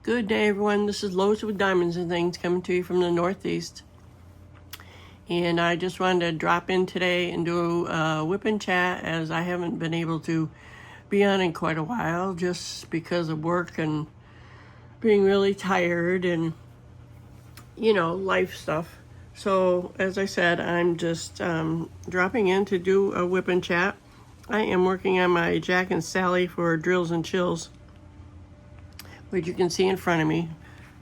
Good day, everyone. This is Lois with Diamonds and Things coming to you from the Northeast. And I just wanted to drop in today and do a whip and chat, as I haven't been able to be on in quite a while just because of work and being really tired and, life stuff. So, as I said, I'm just dropping in to do a whip and chat. I am working on my Jack and Sally for Drills and Chills, which you can see in front of me.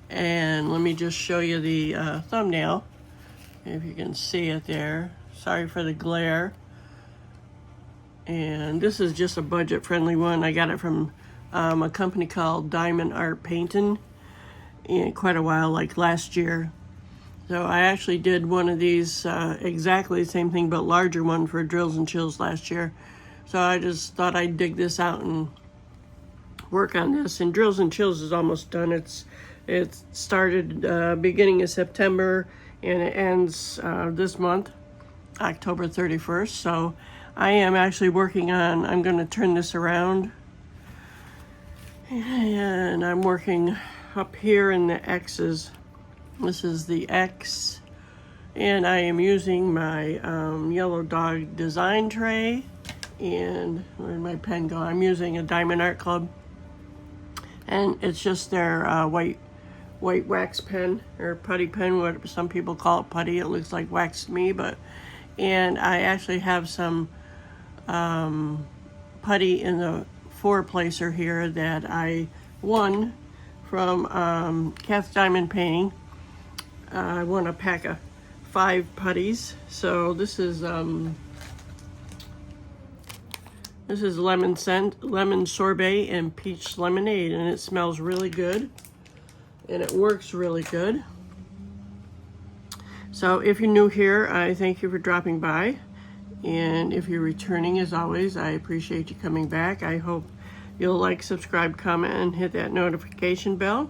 And let me just show you the thumbnail, if you can see it there. Sorry for the glare. And this is just a budget-friendly one. I got it from a company called Diamond Art Painting in quite a while, like last year. So I actually did one of these, exactly the same thing, but larger one for Drills and Chills last year. So I just thought I'd dig this out and work on this. And Drills and Chills is almost done. It started beginning of September and it ends this month, October 31st. So I am actually working on, I'm going to turn this around, and I'm working up here in the X's. This is the X, and I am using my Yellow Dog design tray. And where'd my pen go? I'm using a Diamond Art Club, and it's just their white wax pen, or putty pen, what some people call it putty. It looks like wax to me, and I actually have some putty in the four-placer here that I won from Kath's Diamond Painting. I won a pack of 5 putties. So this is lemon sorbet and peach lemonade, and it smells really good and it works really good. So if you're new here, I thank you for dropping by, and if you're returning, as always, I appreciate you coming back. I hope you'll like, subscribe, comment, and hit that notification bell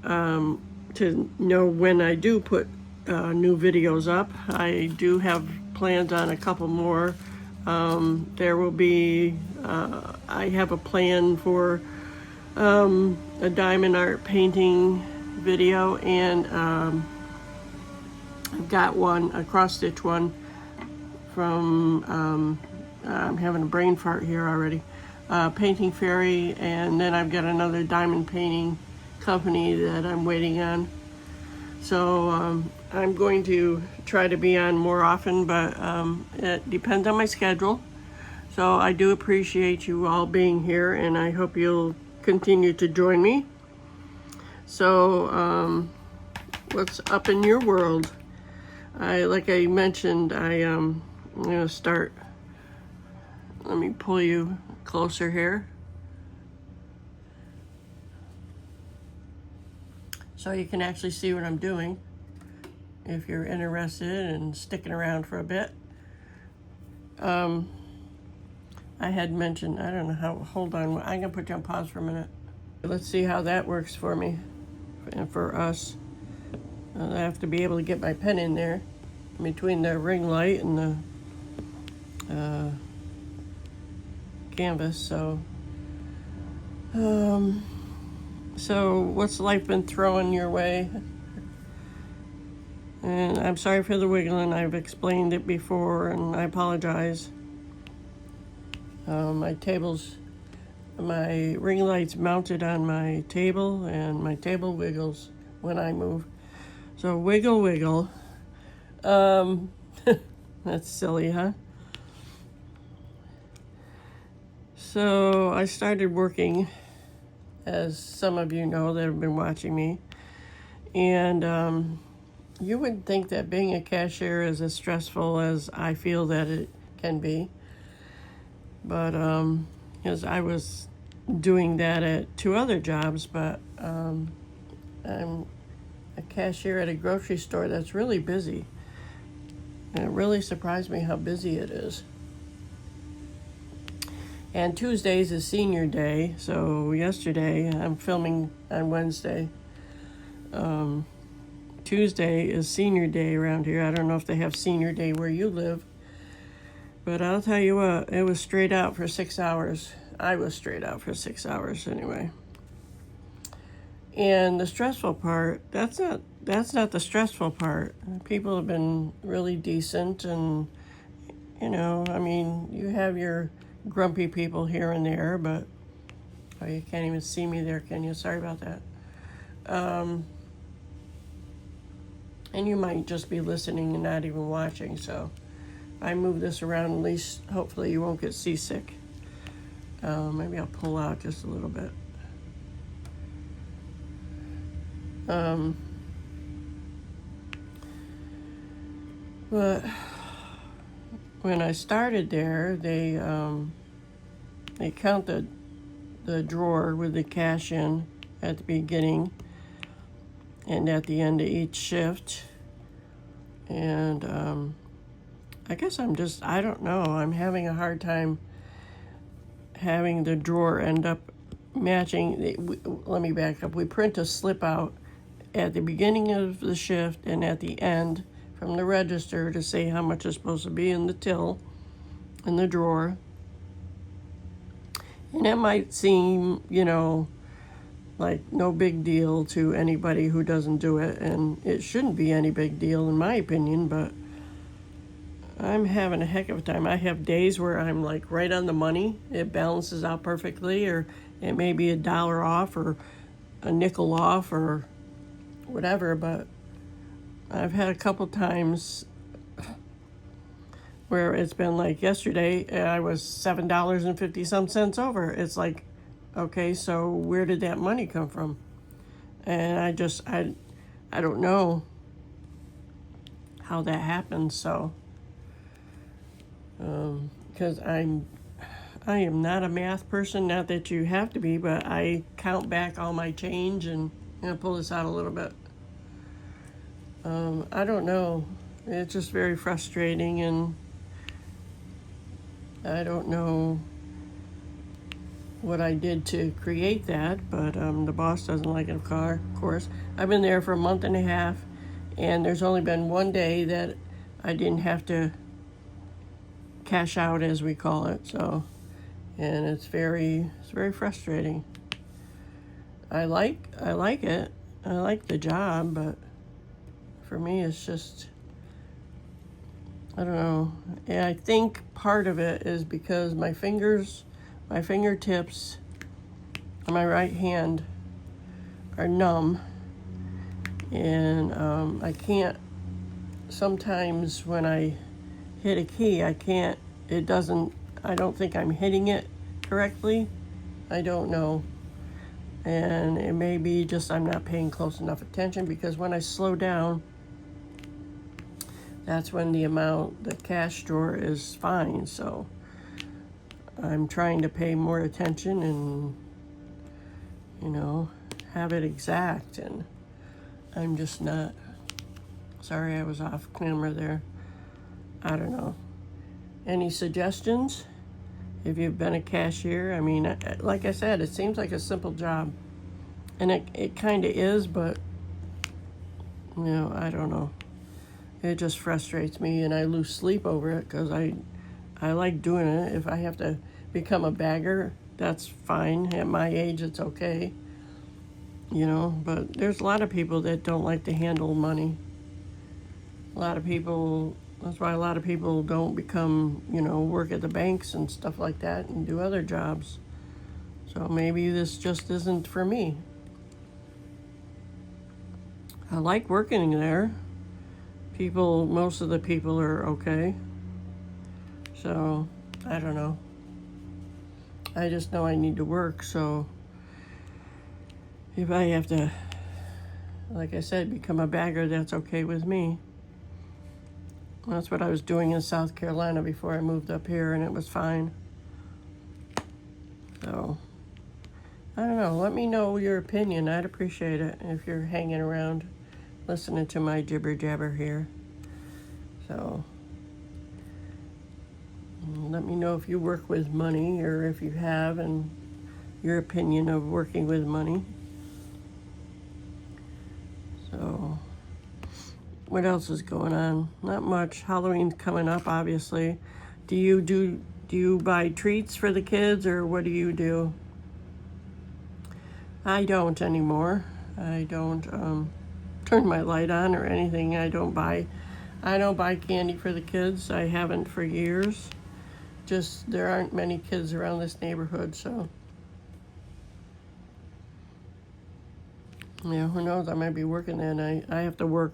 to know when I do put new videos up. I do have plans on a couple more. There will be, I have a plan for a diamond art painting video, and I've got one, a cross-stitch one from, I'm having a brain fart here already, Painting Fairy, and then I've got another diamond painting company that I'm waiting on. So I'm going to try to be on more often, but it depends on my schedule. So I do appreciate you all being here, and I hope you'll continue to join me. So what's up in your world? Like I mentioned, I'm going to start. Let me pull you closer here, so you can actually see what I'm doing if you're interested in sticking around for a bit. I had mentioned, I don't know how, hold on, I'm gonna put you on pause for a minute. Let's see how that works for me and for us. I have to be able to get my pen in there between the ring light and the canvas. So what's life been throwing your way? And I'm sorry for the wiggling. I've explained it before, and I apologize. My ring light's mounted on my table, and my table wiggles when I move. So wiggle, wiggle. That's silly, huh? So I started working, as some of you know that have been watching me, and you would think that being a cashier is as stressful as I feel that it can be, but because I was doing that at 2 other jobs, but I'm a cashier at a grocery store that's really busy, and it really surprised me how busy it is. And Tuesdays is senior day, so yesterday, I'm filming on Wednesday. Tuesday is senior day around here. I don't know if they have senior day where you live, but I'll tell you what, it was straight out for 6 hours. I was straight out for 6 hours anyway. And the stressful part, that's not the stressful part. People have been really decent, and I mean, you have your grumpy people here and there, but oh, you can't even see me there, can you? Sorry about that. And you might just be listening and not even watching, so if I move this around, at least hopefully you won't get seasick. Maybe I'll pull out just a little bit. But when I started there, they counted the drawer with the cash in at the beginning and at the end of each shift. And I guess I don't know, I'm having a hard time having the drawer end up matching. Let me back up. We print a slip out at the beginning of the shift and at the end from the register to say how much is supposed to be in the till, in the drawer. And it might seem, like no big deal to anybody who doesn't do it, and it shouldn't be any big deal in my opinion, but I'm having a heck of a time. I have days where I'm like right on the money. It balances out perfectly, or it may be $1 off or a nickel off or whatever, but I've had a couple times where it's been like yesterday, I was $7.50 over. It's like, okay, so where did that money come from? And I don't know how that happens, so because I am not a math person, not that you have to be, but I count back all my change, and I'm gonna pull this out a little bit. I don't know. It's just very frustrating, and I don't know what I did to create that, but the boss doesn't like it, of course. I've been there for a month and a half, and there's only been one day that I didn't have to cash out, as we call it. So, and it's very frustrating. I like it. I like the job, but for me, it's just, I don't know. And I think part of it is because my fingertips on my right hand are numb, and I can't, sometimes when I hit a key, I don't think I'm hitting it correctly. I don't know. And it may be just I'm not paying close enough attention, because when I slow down, that's when the cash drawer is fine. So I'm trying to pay more attention and, have it exact, and I'm just not. Sorry, I was off camera there. I don't know. Any suggestions? If you've been a cashier, I mean, like I said, it seems like a simple job, and it kind of is, but I don't know. It just frustrates me, and I lose sleep over it, because I like doing it. If I have to become a bagger, that's fine. At my age, it's okay. But there's a lot of people that don't like to handle money. That's why a lot of people don't become, work at the banks and stuff like that and do other jobs. So maybe this just isn't for me. I like working there. Most of the people are okay. So, I don't know. I just know I need to work, so if I have to, like I said, become a bagger, that's okay with me. That's what I was doing in South Carolina before I moved up here, and it was fine. So, I don't know. Let me know your opinion. I'd appreciate it if you're hanging around listening to my jibber jabber here. So, let me know if you work with money, or if you have, and your opinion of working with money. So, what else is going on? Not much. Halloween's coming up, obviously. Do you buy treats for the kids, or what do you do? I don't anymore. I don't turn my light on or anything. I don't buy candy for the kids. I haven't for years. Just there aren't many kids around this neighborhood, so yeah, who knows? I might be working that night. I have to work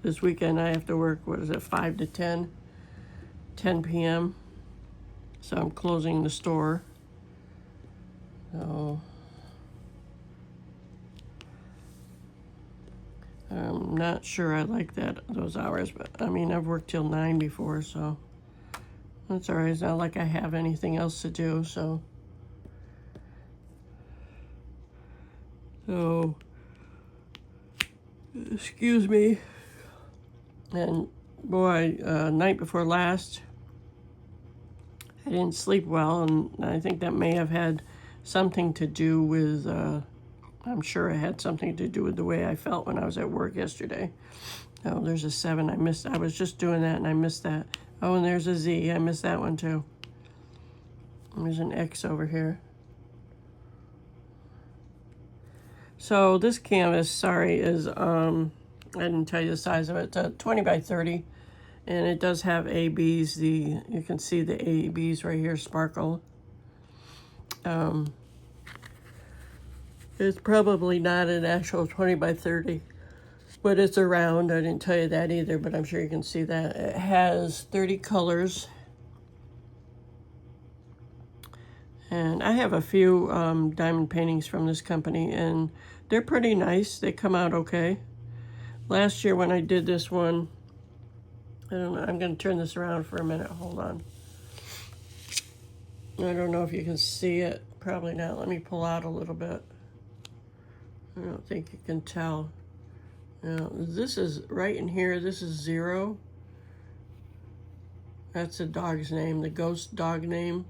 this weekend. I have to work, what is it, 5 to 10 p.m. So I'm closing the store. So I'm not sure I like those hours, but I mean, I've worked till 9 before, so that's all right. It's not like I have anything else to do, so excuse me. And boy, night before last, I didn't sleep well, and I think that may have had something to do with, I'm sure it had something to do with the way I felt when I was at work yesterday. Oh, there's a 7 I missed. I was just doing that, and I missed that. Oh, and there's a Z. I missed that one, too. There's an X over here. So this canvas, sorry, is, I didn't tell you the size of it. It's a 20 by 30, and it does have ABs. You can see the ABs right here sparkle. It's probably not an actual 20 by 30, but it's a round. I didn't tell you that either, but I'm sure you can see that. It has 30 colors. And I have a few diamond paintings from this company, and they're pretty nice. They come out okay. Last year when I did this one, I don't know, I'm going to turn this around for a minute. Hold on. I don't know if you can see it. Probably not. Let me pull out a little bit. I don't think you can tell. Now, this is right in here. This is 0. That's the dog's name, the ghost dog name.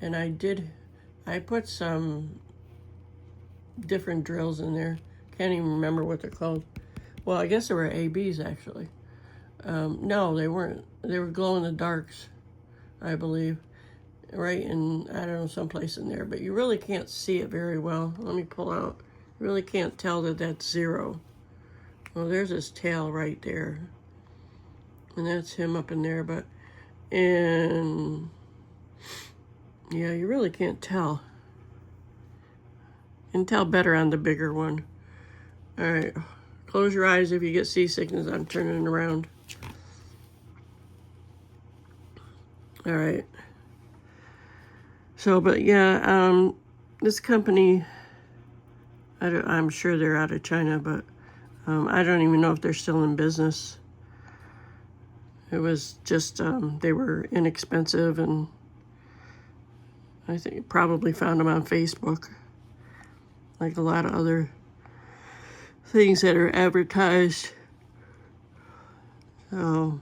And I put some different drills in there. Can't even remember what they're called. Well, I guess they were ABs, actually. No, they weren't. They were glow-in-the-darks, I believe. Right in, I don't know, someplace in there. But you really can't see it very well. Let me pull out. You really can't tell that that's 0. Well, there's his tail right there. And that's him up in there. But, and yeah, you really can't tell. You can tell better on the bigger one. All right. Close your eyes if you get seasickness. I'm turning it around. All right. So, but yeah, this company, I'm sure they're out of China, but I don't even know if they're still in business. It was just, they were inexpensive, and I think you probably found them on Facebook, like a lot of other things that are advertised. So,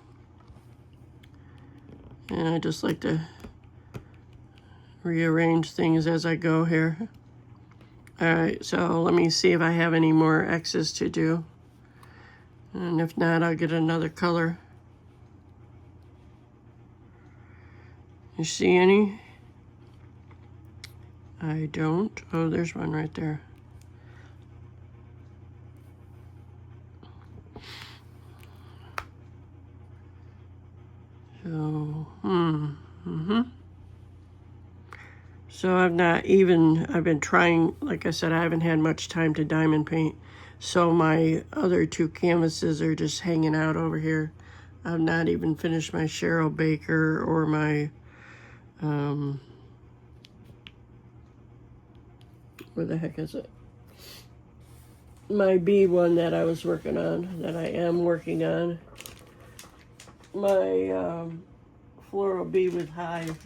and I just like to rearrange things as I go here. All right, so let me see if I have any more X's to do. And if not, I'll get another color. You see any? I don't. Oh, there's one right there. So, So I've been trying, like I said, I haven't had much time to diamond paint. So my other 2 canvases are just hanging out over here. I've not even finished my Cheryl Baker or my, where the heck is it? My B one that I was working on, that I am working on. My floral bee with hive.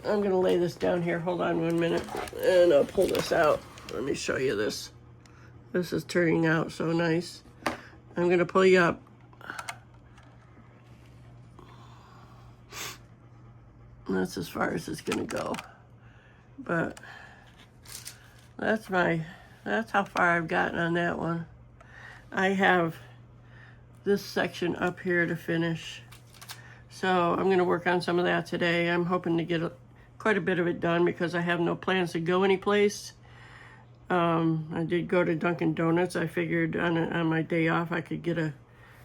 I'm gonna lay this down here. Hold on 1 minute, and I'll pull this out. Let me show you this. This is turning out so nice. I'm gonna pull you up. That's as far as it's gonna go. But that's how far I've gotten on that one. I have this section up here to finish. So I'm gonna work on some of that today. I'm hoping to get quite a bit of it done because I have no plans to go anyplace I did go to Dunkin' Donuts. I figured on my day off I could get a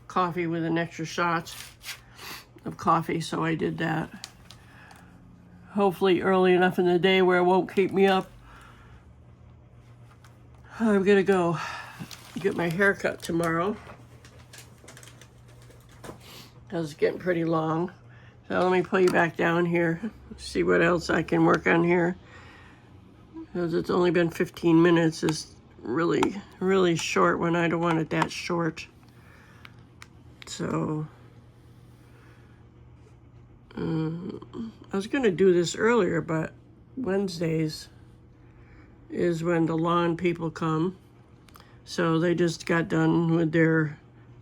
coffee with an extra shot of coffee, so I did that. Hopefully early enough in the day where it won't keep me up. I'm gonna go get my hair cut tomorrow, because it's getting pretty long. So let me pull you back down here, see what else I can work on here. Because it's only been 15 minutes. It's really, really short when I don't want it that short. So, I was going to do this earlier, but Wednesdays is when the lawn people come. So they just got done with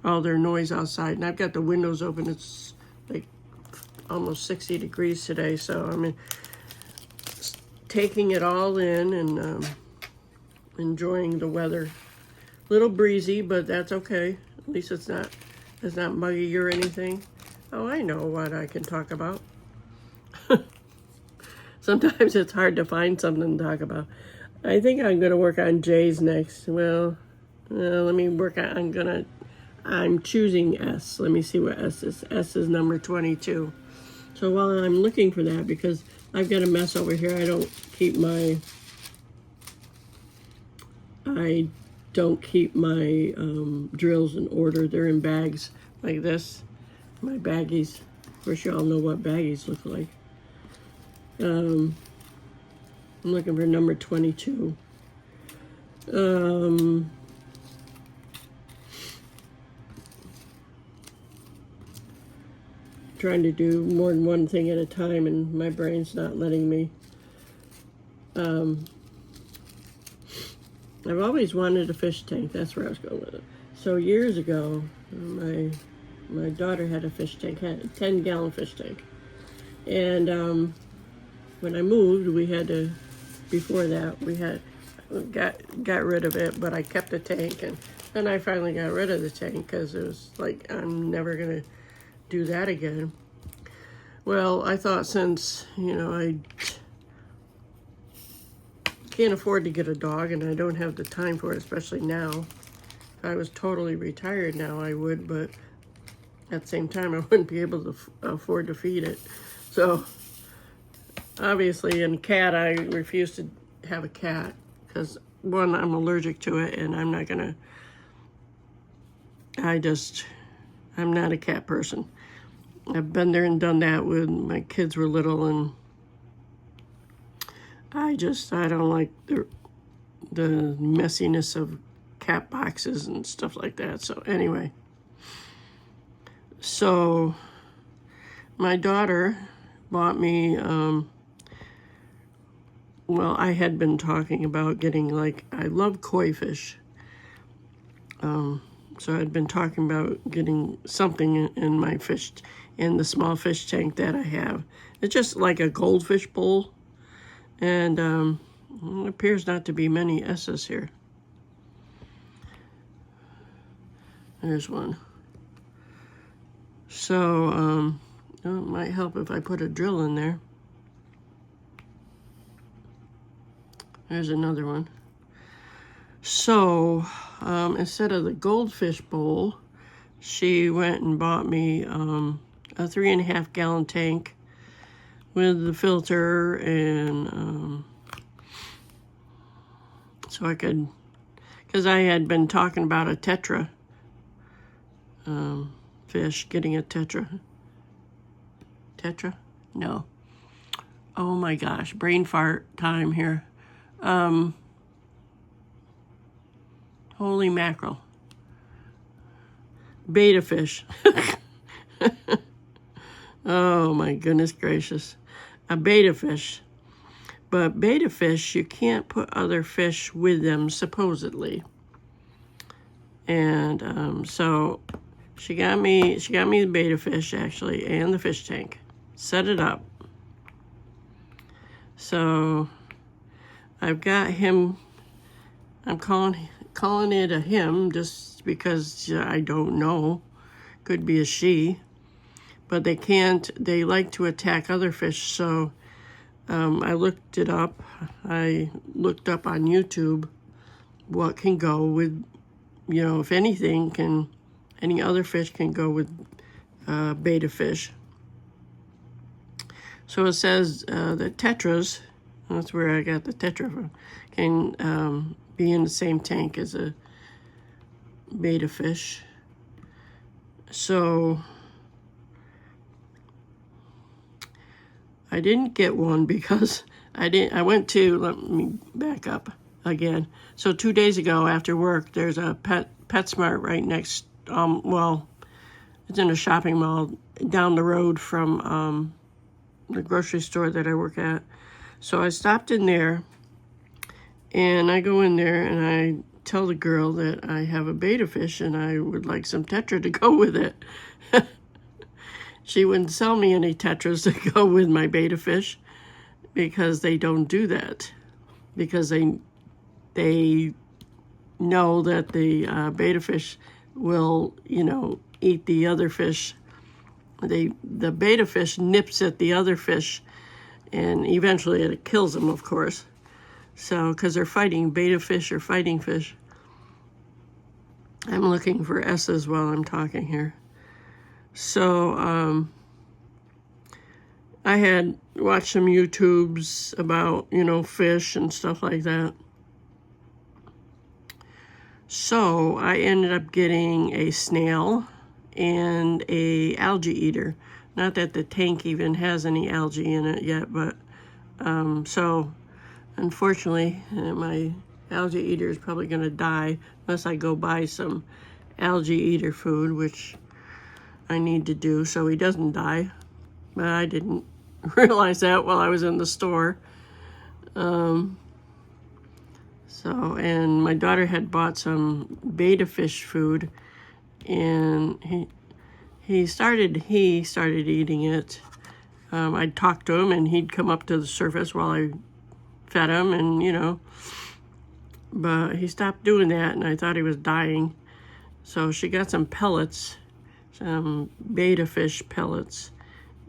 all their noise outside. And I've got the windows open. It's like almost 60 degrees today. So I'm taking it all in and enjoying the weather. Little breezy, but that's okay. At least it's not muggy or anything. Oh, I know what I can talk about. Sometimes it's hard to find something to talk about. I think I'm going to work on J's next. Well, let me work on, I'm choosing S. Let me see what S is. S is number 22. So while I'm looking for that, because I've got a mess over here, I don't keep my drills in order. They're in bags like this. My baggies. Of course, you all know what baggies look like. I'm looking for number 22. Trying to do more than one thing at a time, and my brain's not letting me. I've always wanted a fish tank. That's where I was going with it. So years ago, my daughter had a fish tank, had a 10-gallon fish tank. And when I moved, before that, we got rid of it, but I kept the tank, and then I finally got rid of the tank because it was like, I'm never going to do that again. Well, I thought since, I can't afford to get a dog and I don't have the time for it, especially now. If I was totally retired now, I would, but at the same time, I wouldn't be able to afford to feed it. So, obviously, in cat, I refuse to have a cat because, one, I'm allergic to it, and I'm not gonna, I'm not a cat person. I've been there and done that when my kids were little, and I don't like the messiness of cat boxes and stuff like that. So anyway, so my daughter bought me, well, I had been talking about getting, I love koi fish. So I'd been talking about getting something in my fish, in the small fish tank that I have. It's just like a goldfish bowl. And it appears not to be many S's here. There's one. So, it might help if I put a drill in there. There's another one. So, instead of the goldfish bowl, she went and bought me a 3.5-gallon tank with the filter, and so I could, because I had been talking about a tetra fish, getting a tetra. Tetra? No. Oh my gosh, brain fart time here. Holy mackerel. Beta fish. Oh my goodness gracious. A beta fish. But beta fish, you can't put other fish with them, supposedly. And so she got me the beta fish, actually, and the fish tank. Set it up. So I've got him, I'm calling it a him just because I don't know. Could be a she. But they like to attack other fish, so I looked it up. I looked up on YouTube what can go with, you know, if anything can, any other fish can go with betta fish. So it says that tetras, that's where I got the tetra from, can be in the same tank as a betta fish. So I didn't get one because I went to, let me back up again. So 2 days ago after work, there's a PetSmart right next, well, it's in a shopping mall down the road from the grocery store that I work at. So I stopped in there, and I go in there and I tell the girl that I have a betta fish and I would like some tetra to go with it. She wouldn't sell me any tetras to go with my betta fish because they don't do that. Because they know that the betta fish will, you know, eat the other fish. The betta fish nips at the other fish, and eventually it kills them, of course. So, because they're fighting, betta fish are fighting fish. I'm looking for S's while I'm talking here. So, I had watched some YouTubes about, you know, fish and stuff like that. So, I ended up getting a snail and a algae eater. Not that the tank even has any algae in it yet, but so unfortunately my algae eater is probably going to die unless I go buy some algae eater food, which I need to do so he doesn't die. But I didn't realize that while I was in the store. And my daughter had bought some betta fish food, and he started eating it. I'd talk to him and he'd come up to the surface while I fed him, and you know, but he stopped doing that and I thought he was dying. So she got some pellets, some betta fish pellets,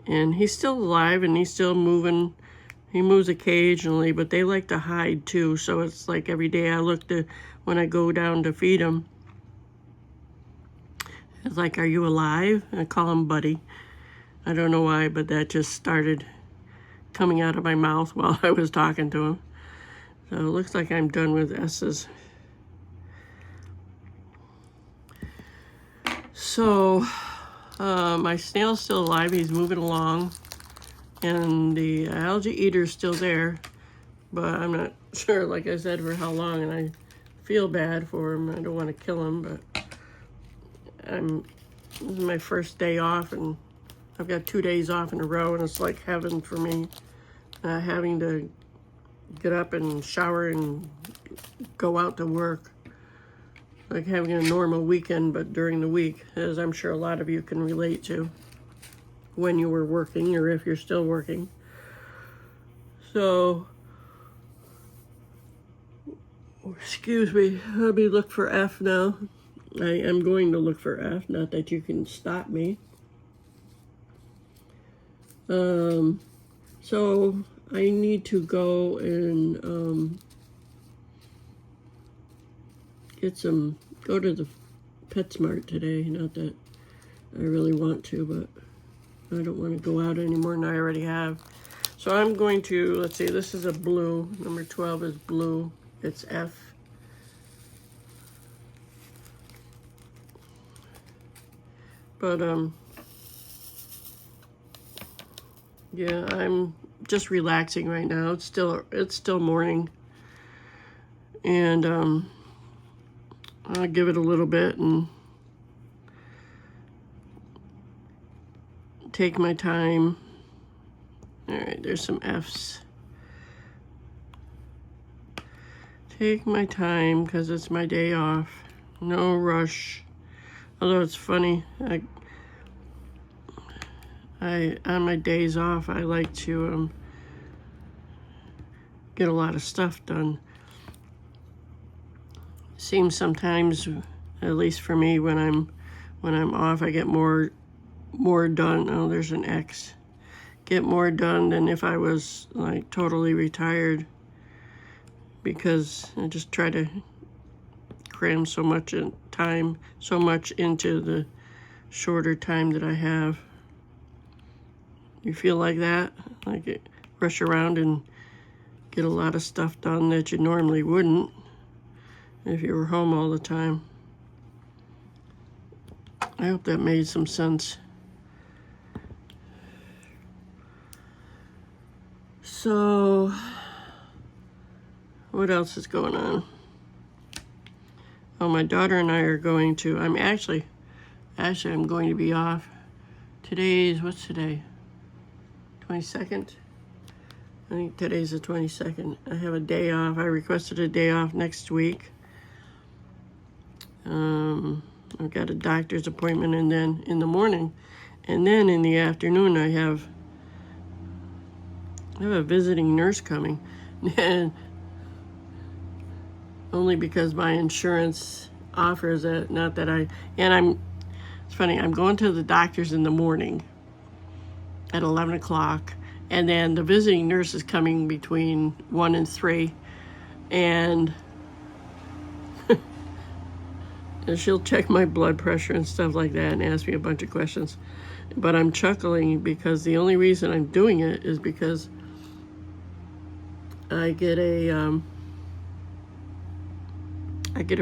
and he's still alive and he's still moving. He moves occasionally, but they like to hide too. So it's like every day I look to, when I go down to feed him, it's like, are you alive? I call him Buddy. I don't know why, but that just started coming out of my mouth while I was talking to him. So it looks like I'm done with S's. So my snail's still alive. He's moving along. And the algae eater's still there, but I'm not sure, like I said, for how long, and I feel bad for him. I don't want to kill him, but this is my first day off, and I've got 2 days off in a row, and it's like heaven for me, having to get up and shower and go out to work, like having a normal weekend, but during the week, as I'm sure a lot of you can relate to when you were working, or if you're still working. So, excuse me, let me look for F now. I am going to look for F, not that you can stop me. So I need to go and go to the PetSmart today. Not that I really want to, but I don't want to go out any more than I already have. So I'm going to, let's see, this is a blue. Number 12 is blue. It's F. But, yeah, I'm just relaxing right now. It's still morning. And, I'll give it a little bit and take my time. All right, there's some F's. Take my time because it's my day off. No rush. Although it's funny, I on my days off, I like to get a lot of stuff done. Seems sometimes, at least for me, when I'm off, I get more done. Oh, there's an X. Get more done than if I was like totally retired, because I just try to cram so much in time, so much into the shorter time that I have. You feel like that? Like it, rush around and get a lot of stuff done that you normally wouldn't if you were home all the time. I hope that made some sense. So, what else is going on? Oh, my daughter and I are going to, I'm going to be off. What's today? 22nd? I think today's the 22nd. I have a day off. I requested a day off next week. I've got a doctor's appointment, and then in the morning, and then in the afternoon I have a visiting nurse coming. And only because my insurance offers it, not that it's funny, I'm going to the doctor's in the morning at 11 o'clock, and then the visiting nurse is coming between 1 and 3, and she'll check my blood pressure and stuff like that and ask me a bunch of questions. But I'm chuckling because the only reason I'm doing it is because I get a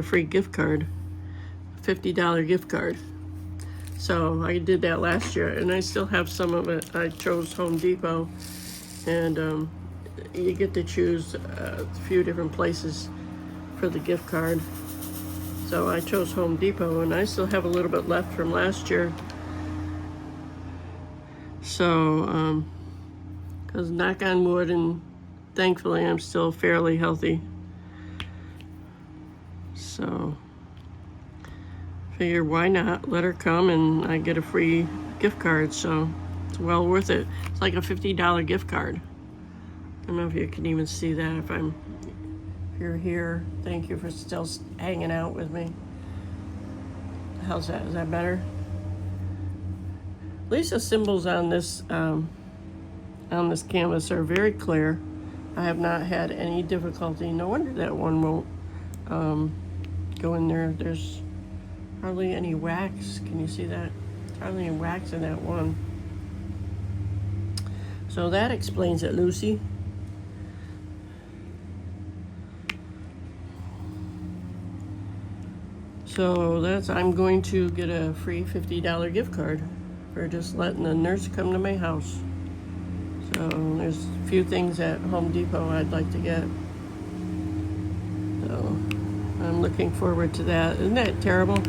free gift card, a $50 gift card. So I did that last year, and I still have some of it. I chose Home Depot, and you get to choose a few different places for the gift card. So I chose Home Depot, and I still have a little bit left from last year. So, because knock on wood, and thankfully I'm still fairly healthy. So, figure why not let her come and I get a free gift card, so it's well worth it. It's like a $50 gift card. I don't know if you can even see that if you're here. Thank you for still hanging out with me. How's that? Is that better? At least the symbols on this canvas are very clear. I have not had any difficulty. No wonder that one won't go in there. There's hardly any wax. Can you see that? Hardly any wax in that one. So that explains it, Lucy. So I'm going to get a free $50 gift card for just letting the nurse come to my house. So there's a few things at Home Depot I'd like to get. So I'm looking forward to that. Isn't that terrible?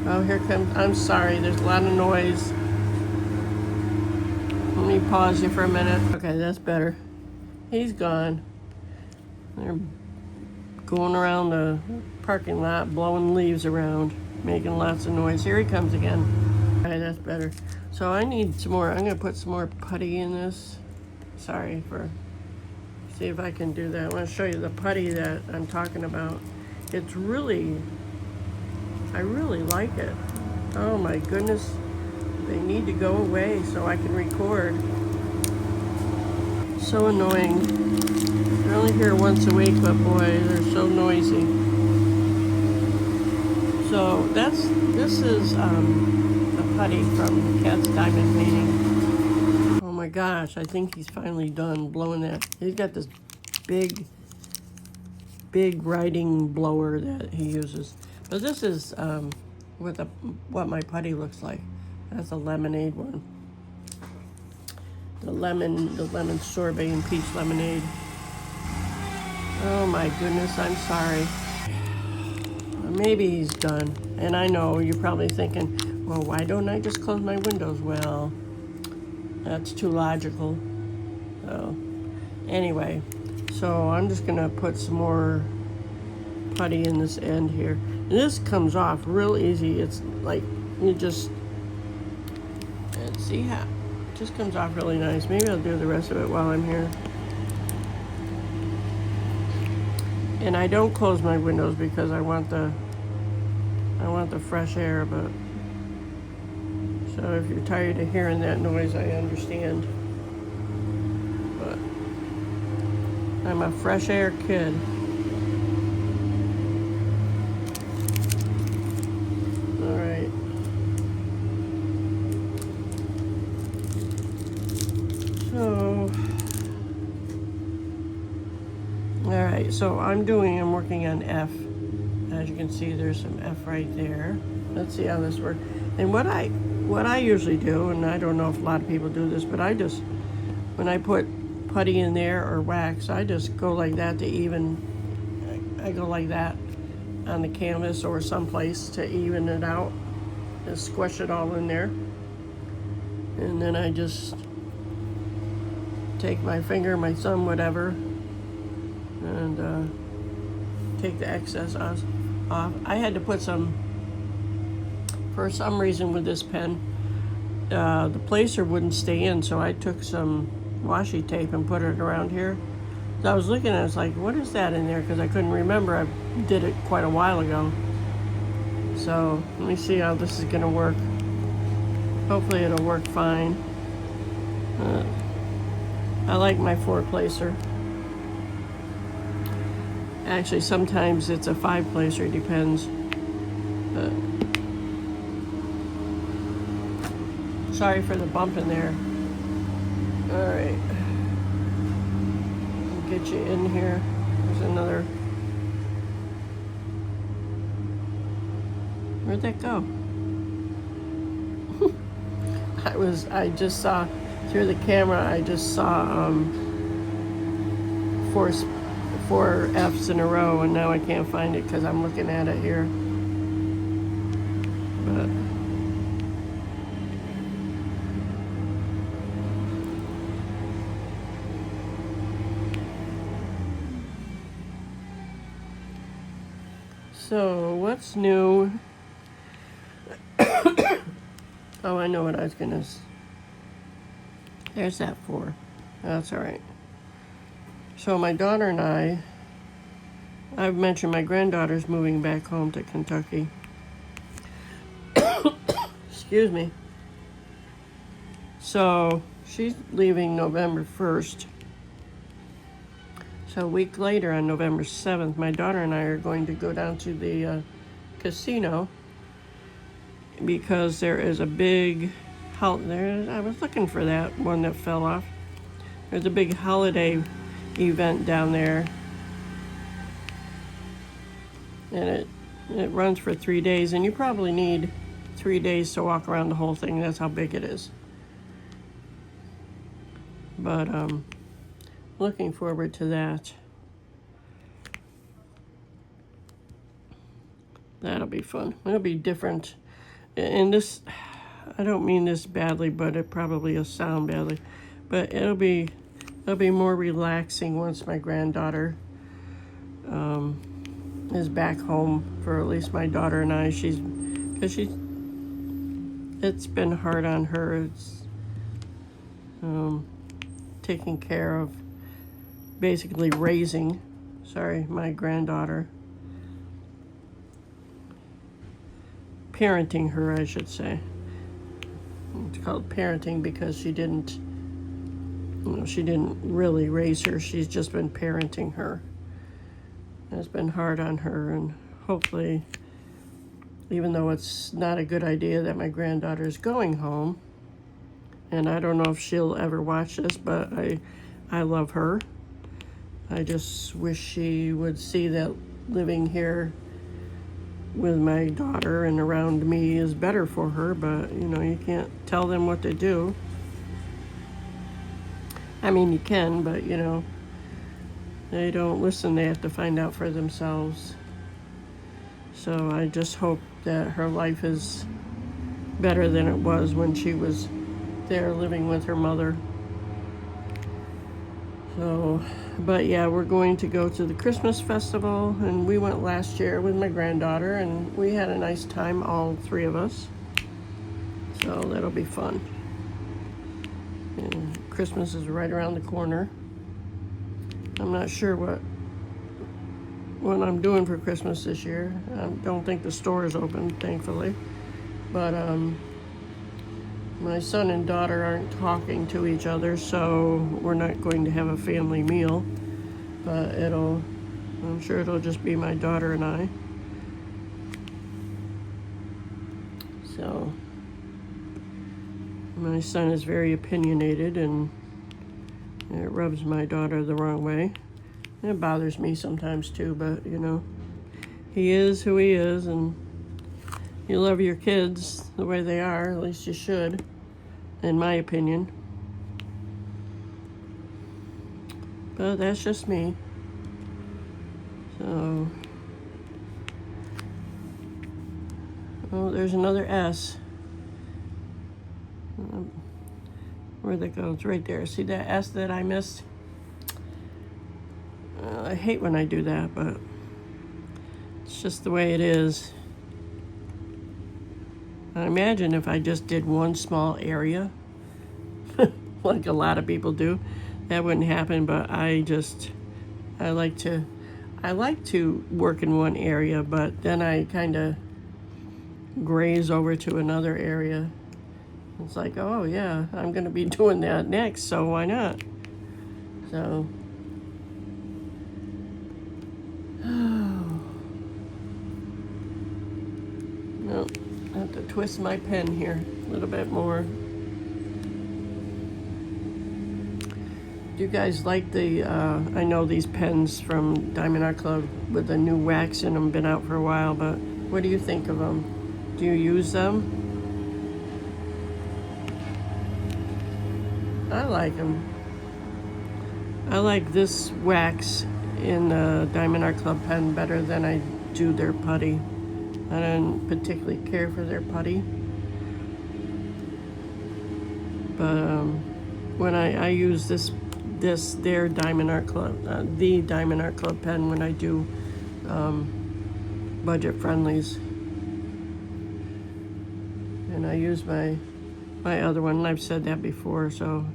Oh, here comes, I'm sorry, there's a lot of noise. Let me pause you for a minute. Okay, that's better. He's gone. They're going around the parking lot, blowing leaves around, making lots of noise. Here he comes again. Okay, that's better. So I need some more. I'm going to put some more putty in this. Sorry see if I can do that. I want to show you the putty that I'm talking about. It's really, I really like it. Oh my goodness. They need to go away so I can record. So annoying. They're only here once a week, but boy, they're so noisy. So this is the putty from Cat's Diamond Painting. Oh my gosh, I think he's finally done blowing that. He's got this big writing blower that he uses. But this is what my putty looks like. That's a lemonade one. The lemon sorbet and peach lemonade. Oh my goodness, I'm sorry. Maybe he's done. And I know you're probably thinking, well, why don't I just close my windows? Well, that's too logical. So anyway, so I'm just gonna put some more putty in this end here. And this comes off real easy. It's like you just, and see how it just comes off really nice. Maybe I'll do the rest of it while I'm here. And I don't close my windows because I want the fresh air, but so if you're tired of hearing that noise, I understand. But I'm a fresh air kid. Okay, so I'm working on F. As you can see, there's some F right there. Let's see how this works. And what I usually do, and I don't know if a lot of people do this, but when I put putty in there or wax, I just go like that to even, I go like that on the canvas or someplace to even it out, and squish it all in there. And then I just take my finger, my thumb, whatever, and take the excess off. I had to put some, for some reason with this pen, the placer wouldn't stay in, so I took some washi tape and put it around here. So I was looking at it, I was like, what is that in there? Because I couldn't remember. I did it quite a while ago. So let me see how this is going to work. Hopefully it'll work fine. I like my 4-placer. Actually, sometimes it's a 5-placer, it depends. Sorry for the bump in there. All right. I'll get you in here. There's another. Where'd that go? I just saw through the camera. I just saw four F's in a row, and now I can't find it because I'm looking at it here. But so what's new? Oh, I know what I was gonna. There's that 4. That's all right. So my daughter and I've mentioned my granddaughter's moving back home to Kentucky. Excuse me. So she's leaving November 1st. So a week later, on November 7th, my daughter and I are going to go down to the casino because there is a big I was looking for that one that fell off. There's a big holiday event down there, and it runs for 3 days, and you probably need 3 days to walk around the whole thing. That's how big it is. But looking forward to that. That'll be fun. It'll be different. And this, I don't mean this badly, but it probably will sound badly. But it'll be more relaxing once my granddaughter is back home, for at least my daughter and I. It's been hard on her. It's taking care of, basically raising, my granddaughter. Parenting her, I should say. It's called parenting because she didn't really raise her. She's just been parenting her. It's been hard on her, and hopefully, even though it's not a good idea that my granddaughter is going home, and I don't know if she'll ever watch this, but I love her. I just wish she would see that living here with my daughter and around me is better for her, but you can't tell them what to do. I mean, you can, but they don't listen. They have to find out for themselves. So I just hope that her life is better than it was when she was there living with her mother. So, but yeah, we're going to go to the Christmas festival, and we went last year with my granddaughter, and we had a nice time, all 3 of us. So that'll be fun. And Christmas is right around the corner. I'm not sure what I'm doing for Christmas this year. I don't think the store is open, thankfully. But my son and daughter aren't talking to each other, so we're not going to have a family meal. But I'm sure it'll just be my daughter and I. So my son is very opinionated, and it rubs my daughter the wrong way. It bothers me sometimes too, but you know, he is who he is, and you love your kids the way they are, at least you should, in my opinion. But that's just me. So, oh, there's another S. Where'd that go? It's right there. See that S that I missed? I hate when I do that, but it's just the way it is. I imagine if I just did one small area, like a lot of people do, that wouldn't happen, but I like to work in one area, but then I kind of graze over to another area. It's like, oh yeah, I'm gonna be doing that next, so why not? So, no, I have to twist my pen here a little bit more. Do you guys like the, I know these pens from Diamond Art Club with the new wax in them, been out for a while, but what do you think of them? Do you use them? I like them. I like this wax in the Diamond Art Club pen better than I do their putty. I don't particularly care for their putty. But when I use their Diamond Art Club, the Diamond Art Club pen when I do budget friendlies. And I use my other one, and I've said that before, so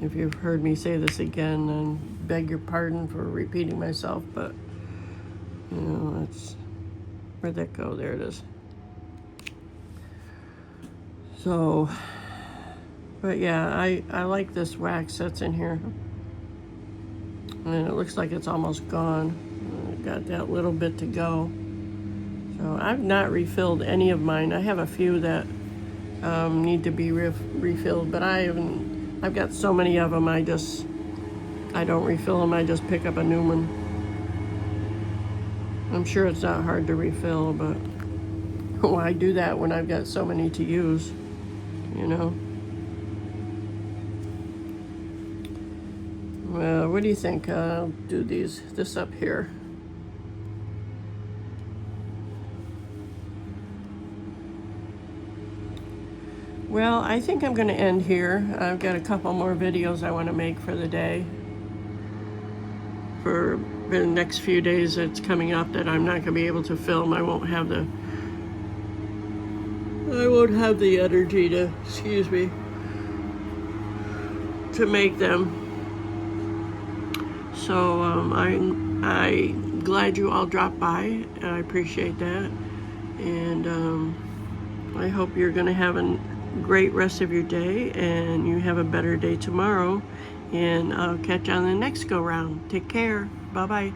if you've heard me say this again, then beg your pardon for repeating myself, but you know, where'd that go? There it is. So, but yeah, I like this wax that's in here. And it looks like it's almost gone. I got that little bit to go. So I've not refilled any of mine. I have a few that need to be refilled, but I've got so many of them, I don't refill them, I just pick up a new one. I'm sure it's not hard to refill, but why do that when I've got so many to use, you know? Well, what do you think? I'll do this up here. Well, I think I'm going to end here. I've got a couple more videos I want to make for the day. For the next few days that's coming up that I'm not going to be able to film. I won't have the energy to, to make them. So I'm glad you all dropped by. I appreciate that. And I hope you're going to have a great rest of your day, and you have a better day tomorrow, and I'll catch you on the next go round. Take care. Bye bye.